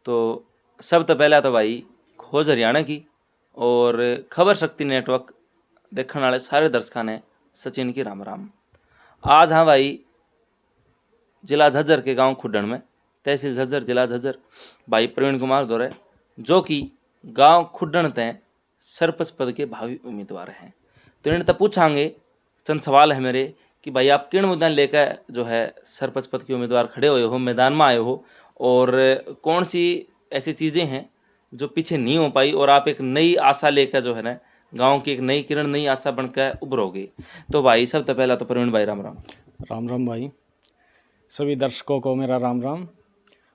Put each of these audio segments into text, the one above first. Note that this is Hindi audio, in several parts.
तो सबसे पहला तो भाई खोज हरियाणा की और खबर शक्ति नेटवर्क देखने वाले सारे दर्शकों ने सचिन की राम राम। आज हाँ भाई जिला झज्जर के गांव खुड्डण में तहसील झज्जर जिला झज्जर भाई प्रवीण कुमार दौरे जो कि गांव खुड्डण तय सरपंच पद के भावी उम्मीदवार हैं। तो इन्हें तब पूछांगे, चंद सवाल है मेरे कि भाई आप किन मुद्दा लेकर जो है सरपंच पद के उम्मीदवार खड़े हुए हो, मैदान में आए हो, और कौन सी ऐसी चीज़ें हैं जो पीछे नहीं हो पाई और आप एक नई आशा लेकर जो है ना गांव की एक नई किरण नई आशा बनकर उभरोगे। तो भाई सबसे पहला तो प्रवीण भाई राम राम। राम राम भाई, सभी दर्शकों को मेरा राम राम,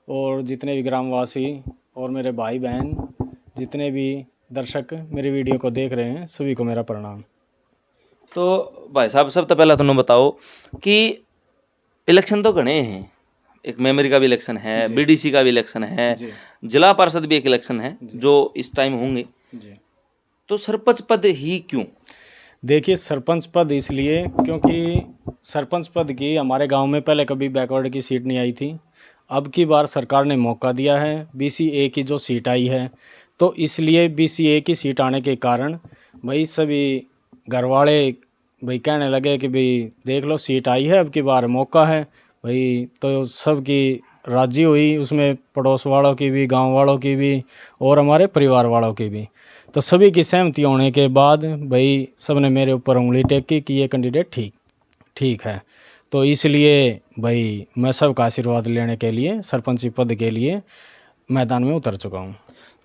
और जितने भी ग्रामवासी और मेरे भाई बहन जितने भी दर्शक मेरी वीडियो को देख रहे हैं सभी को मेरा प्रणाम। तो भाई साहब सबसे पहला तुम बताओ कि इलेक्शन तो घने हैं, एक मेमोरी का भी इलेक्शन है, बीडीसी का भी इलेक्शन है, जिला पार्षद भी एक इलेक्शन है जो इस टाइम होंगे, तो सरपंच पद ही क्यों? देखिए, सरपंच पद इसलिए क्योंकि सरपंच पद की हमारे गांव में पहले कभी बैकवर्ड की सीट नहीं आई थी। अब की बार सरकार ने मौका दिया है, बीसीए की जो सीट आई है, तो इसलिए बीसीए की सीट आने के कारण भाई सभी घरवाले भाई कहने लगे कि भाई देख लो सीट आई है, अब की बार मौका है भाई। तो सबकी राजी हुई, उसमें पड़ोस वालों की भी, गांव वालों की भी और हमारे परिवार वालों की भी। तो सभी की सहमति होने के बाद भाई सब ने मेरे ऊपर उंगली टेकी कि ये कैंडिडेट ठीक है। तो इसलिए भाई मैं सबका आशीर्वाद लेने के लिए सरपंची पद के लिए मैदान में उतर चुका हूँ।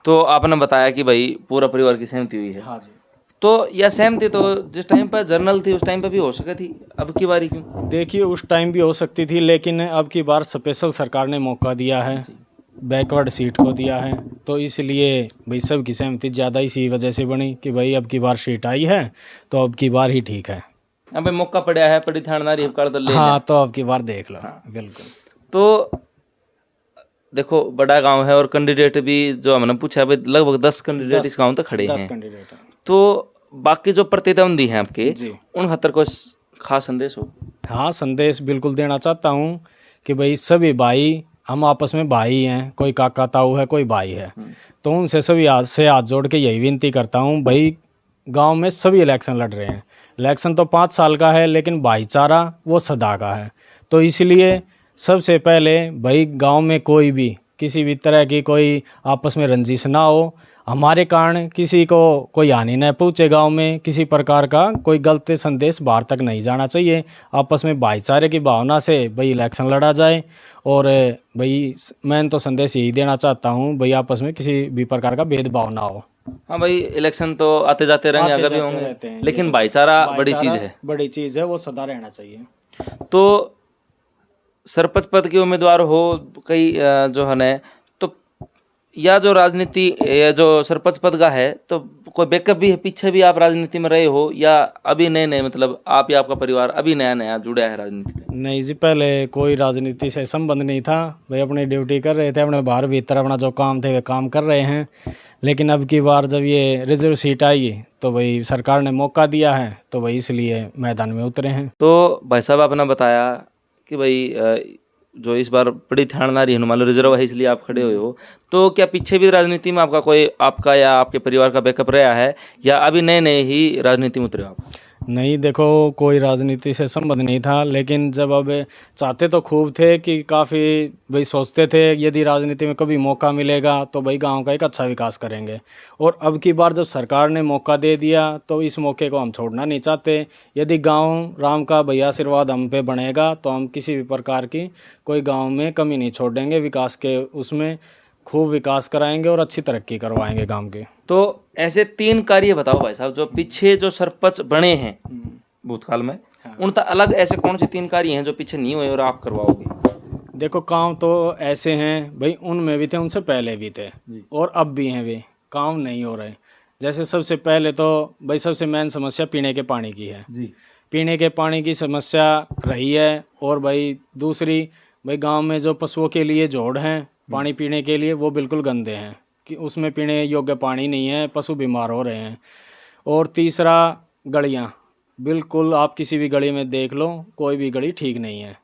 तो आपने बताया कि भाई पूरा परिवार की सहमति हुई है। हाँ जी। तो यह सहमति तो जिस टाइम पर जर्नल थी उस टाइम पर भी हो सकी थी, अब की बारी क्यों? देखिए, उस टाइम भी हो सकती थी, लेकिन अब की बार स्पेशल सरकार ने मौका दिया है, बैकवर्ड सीट को दिया है, तो इसलिए भाई सब की सहमति ज़्यादा इसी वजह से बनी कि भाई अब की बार सीट आई है तो अब की बार ही ठीक है। अब मौका पड़ा है, पड़ी थानदारी तो ले। हाँ, तो अब की बार देख लो। हाँ। बिल्कुल। तो देखो बड़ा गांव है और कैंडिडेट भी जो हमने पूछा भाई लगभग 10 कैंडिडेट इस गांव तक खड़े हैं। 10 कैंडिडेट हैं। तो बाकी जो प्रतिद्वंदी हैं आपके उन खतर को खास संदेश हो? हाँ, संदेश बिल्कुल देना चाहता हूँ कि भाई सभी भाई हम आपस में भाई हैं, कोई काका ताऊ है, कोई भाई है, तो उनसे सभी हाथ से हाथ जोड़ के यही विनती करता हूँ भाई, गांव में सभी इलेक्शन लड़ रहे हैं, इलेक्शन तो 5 साल का है लेकिन भाईचारा वो सदा का है। तो इसलिए सबसे पहले भाई गांव में कोई भी किसी भी तरह की कोई आपस में रंजिश ना हो, हमारे कारण किसी को कोई हानि न पहुँचे, गांव में किसी प्रकार का कोई गलत संदेश बाहर तक नहीं जाना चाहिए। आपस में भाईचारे की भावना से भाई इलेक्शन लड़ा जाए। और भाई मैं तो संदेश यही देना चाहता हूँ भाई आपस में किसी भी प्रकार का भेदभाव ना हो। हाँ भाई, इलेक्शन तो आते जाते रहेंगे, अगर भी होंगे, लेकिन भाईचारा बड़ी चीज़ है। बड़ी चीज़ है, वो सदा रहना चाहिए। तो सरपंच पद के उम्मीदवार हो कई जो है ना, तो या जो राजनीति या जो सरपंच पद का है तो कोई बैकअप भी है, पीछे भी आप राजनीति में रहे हो या अभी नए नए, मतलब आप या आपका परिवार अभी नया नया जुड़ा है राजनीति में? नहीं जी, पहले कोई राजनीति से संबंध नहीं था भाई, अपनी ड्यूटी कर रहे थे, अपने बाहर भीतर अपना जो काम थे वे काम कर रहे हैं। लेकिन अब की बार जब ये रिजर्व सीट आई तो भाई सरकार ने मौका दिया है तो भाई इसलिए मैदान में उतरे हैं। तो भाई साहब आपने बताया कि भाई जो इस बार बड़ी ठाणदारी है, मान लो रिजर्व है इसलिए आप खड़े हुए हो, तो क्या पीछे भी राजनीति में आपका कोई आपका या आपके परिवार का बैकअप रहा है या अभी नए नए ही राजनीति में उतरे हो आप? नहीं, देखो कोई राजनीति से संबंध नहीं था, लेकिन जब अब चाहते तो खूब थे कि काफ़ी भाई सोचते थे यदि राजनीति में कभी मौका मिलेगा तो भाई गांव का एक अच्छा विकास करेंगे। और अब की बार जब सरकार ने मौका दे दिया तो इस मौके को हम छोड़ना नहीं चाहते। यदि गांव राम का भैया आशीर्वाद हम पे बनेगा तो हम किसी भी प्रकार की कोई गाँव में कमी नहीं छोड़ेंगे, विकास के उसमें खूब विकास कराएंगे और अच्छी तरक्की करवाएंगे गांव के। तो ऐसे 3 कार्य बताओ भाई साहब जो पीछे जो सरपंच बने हैं भूतकाल में, उनका अलग ऐसे कौन से 3 कार्य हैं जो पीछे नहीं हुए और आप करवाओगे? देखो, काम तो ऐसे हैं भाई, उनमें भी थे, उनसे पहले भी थे और अब भी हैं, वे काम नहीं हो रहे। जैसे सबसे पहले तो भाई सबसे मेन समस्या पीने के पानी की है जी। पीने के पानी की समस्या रही है। और भाई दूसरी, भाई गांव में जो पशुओं के लिए जोड़ हैं पानी पीने के लिए वो बिल्कुल गंदे हैं कि उसमें पीने योग्य पानी नहीं है, पशु बीमार हो रहे हैं। और तीसरा, गलियाँ बिल्कुल आप किसी भी गली में देख लो, कोई भी गली ठीक नहीं है।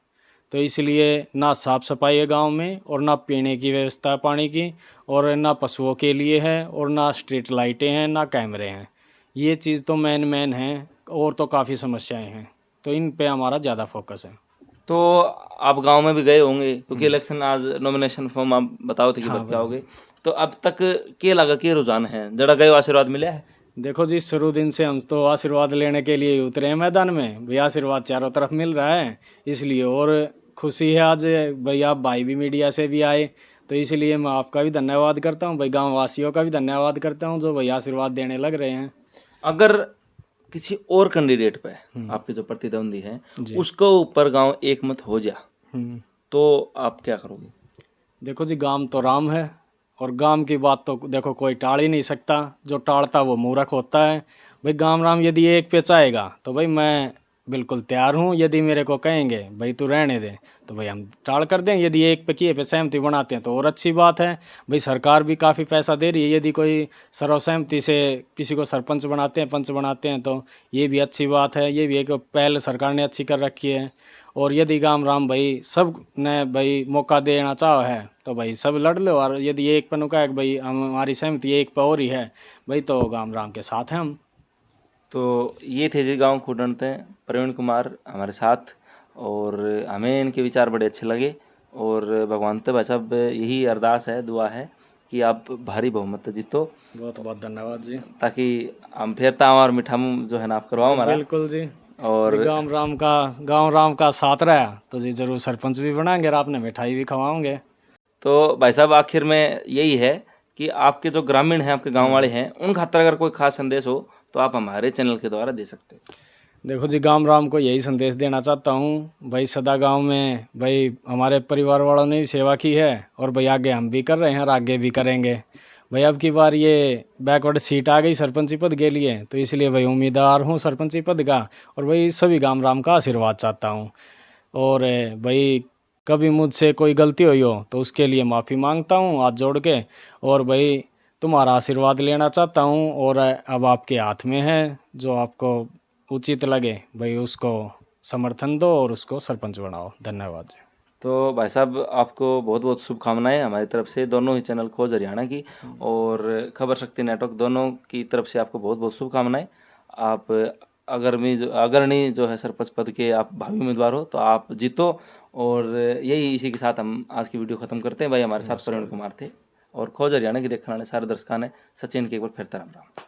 तो इसलिए ना साफ़ सफाई है गांव में, और ना पीने की व्यवस्था है पानी की, और ना पशुओं के लिए है, और ना स्ट्रीट लाइटें हैं, ना कैमरे हैं। ये चीज़ तो मेन है, और तो काफ़ी समस्याएं हैं, तो इन पे हमारा ज़्यादा फोकस है। तो आप गांव में भी गए होंगे क्योंकि इलेक्शन आज नॉमिनेशन फॉर्म आप बताओ थे कि हाँ भर के आओगे, तो अब तक के लगा के रुझान है जड़ा गए आशीर्वाद मिला है? देखो जी, शुरू दिन से हम तो आशीर्वाद लेने के लिए उतरे हैं मैदान में भाई, आशीर्वाद चारों तरफ मिल रहा है इसलिए, और खुशी है आज भाई, आप भाई भी मीडिया से भी आए, तो इसलिए मैं आपका भी धन्यवाद करता हूँ भाई, गांव वासियों का भी धन्यवाद करता हूँ जो भाई आशीर्वाद देने लग रहे हैं। अगर किसी और कैंडिडेट पे आपके जो प्रतिद्वंदी हैं उसको ऊपर गांव एक मत हो जा तो आप क्या करोगे? देखो जी, गांव तो राम है, और गांव की बात तो देखो कोई टाल ही नहीं सकता, जो टालता वो मूर्ख होता है भाई। गांव राम यदि एक पे चाहेगा तो भाई मैं बिल्कुल तैयार हूँ, यदि मेरे को कहेंगे भाई तू रहने दे तो भाई हम टाल कर दें, यदि एक पे किए पे सहमति बनाते हैं तो और अच्छी बात है भाई। सरकार भी काफ़ी पैसा दे रही है, यदि कोई सर्वसहमति से किसी को सरपंच बनाते हैं, पंच बनाते हैं तो ये भी अच्छी बात है, ये भी एक पहल सरकार ने अच्छी कर रखी है। और यदि गांव राम भाई सब ने भाई मौका देना चाहो है तो भाई सब लड़ लो, और यदि एक पनु का है कि भाई हमारी सहमति एक पे और ही है भाई, तो गांव राम के साथ हैं हम। तो ये थे जी गांव खुडनते प्रवीण कुमार हमारे साथ, और हमें इनके विचार बड़े अच्छे लगे, और भगवान से भाई साहब यही अरदास है, दुआ है कि आप भारी बहुमत से जीतो। बहुत बहुत धन्यवाद जी। ताकि हम फिर ताव और मिठा जो है ना आप करवाओ हमारा। बिल्कुल जी, और गांव राम का साथ रहा तो जी जरूर सरपंच भी बनाएंगे और आपने मिठाई भी खवाओगे। तो भाई साहब आखिर में यही है कि आपके जो ग्रामीण हैं, आपके गांव वाले हैं, उन खातर अगर कोई खास संदेश हो तो आप हमारे चैनल के द्वारा दे सकते हो। देखो जी, गांव राम को यही संदेश देना चाहता हूँ भाई, सदा गांव में भाई हमारे परिवार वालों ने भी सेवा की है, और भाई आगे हम भी कर रहे हैं और आगे भी करेंगे भाई। अब की बार ये बैकवर्ड सीट आ गई सरपंची पद के लिए, तो इसलिए भाई उम्मीदवार हूँ सरपंची पद का, और भाई सभी गांव राम का आशीर्वाद चाहता हूँ। और भाई कभी मुझसे कोई गलती हुई हो तो उसके लिए माफ़ी मांगता हूँ हाथ जोड़ के, और भाई तुम्हारा आशीर्वाद लेना चाहता हूँ, और अब आपके हाथ में है, जो आपको उचित लगे भाई उसको समर्थन दो और उसको सरपंच बनाओ। धन्यवाद जी। तो भाई साहब आपको बहुत बहुत शुभकामनाएं हमारी तरफ से, दोनों ही चैनल खोज हरियाणा की और खबर शक्ति नेटवर्क दोनों की तरफ से आपको बहुत बहुत शुभकामनाएं। आप अग्रणी जो है सरपंच पद के आप भावी उम्मीदवार हो, तो आप जीतो। और यही इसी के साथ हम आज की वीडियो खत्म करते हैं। भाई हमारे साथ प्रवीण कुमार थे, और खोज हरियाणा की देखने वाले सारे दर्शकों ने सचिन के एक बार फिर राम राम।